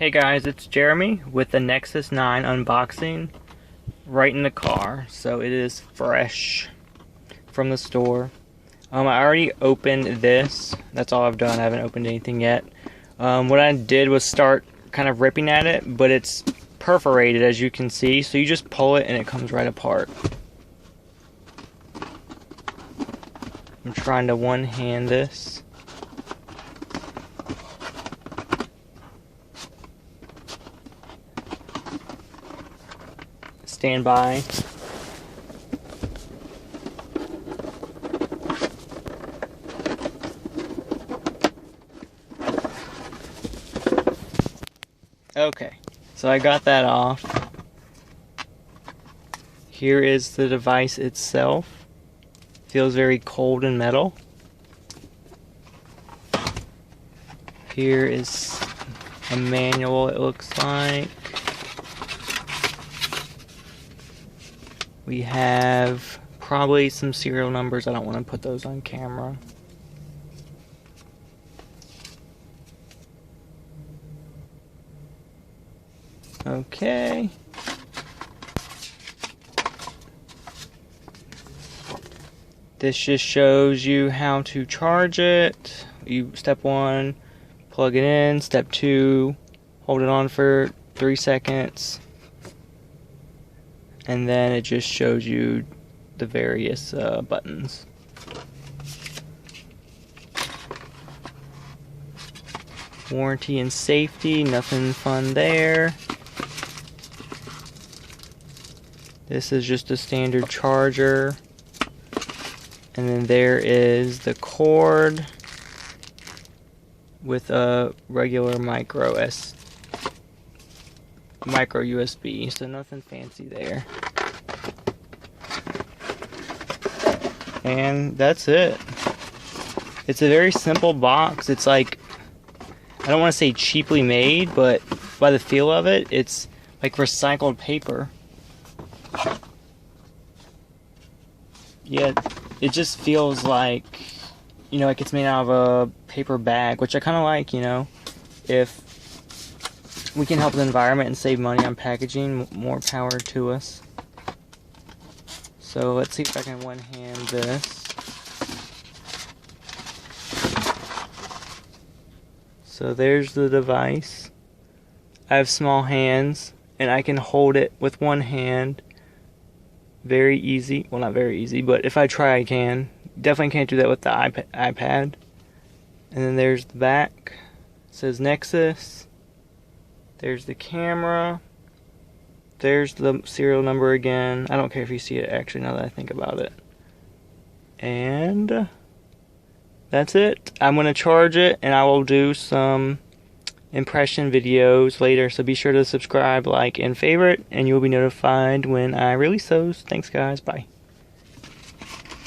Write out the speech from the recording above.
Hey guys, it's Jeremy with the Nexus 9 unboxing right in the car. So it is fresh from the store. I already opened this. That's all I've done. I haven't opened anything yet. What I did was start kind of ripping at it, but it's perforated as you can see. So you just pull it and it comes right apart. I'm trying to one-hand this. Stand by. Okay, so I got that off. Here is the device itself. Feels very cold and metal. Here is a manual, it looks like. We have probably some serial numbers. I don't want to put those on camera. Okay. This just shows you how to charge it. Step 1, plug it in. Step 2, hold it on for 3 seconds. And then it just shows you the various buttons. Warranty and safety, nothing fun there. This is just a standard charger. And then there is the cord with a regular micro USB, so nothing fancy there. And that's it. It's a very simple box. It's like, I don't want to say cheaply made, but by the feel of it, it's like recycled paper. Yeah, it just feels like, you know, like it's made out of a paper bag, which I kind of like, you know. If we can help the environment and save money on packaging, more power to us. So let's see if I can one-hand this. So there's the device. I have small hands and I can hold it with one hand. Very easy. Well, not very easy, but if I try I can. Definitely can't do that with the iPad. And then there's the back. It says Nexus. There's the camera. There's the serial number again. I don't care if you see it actually now that I think about it. And that's it. I'm going to charge it and I will do some impression videos later. So be sure to subscribe, like, and favorite, and you will be notified when I release those. Thanks guys. Bye.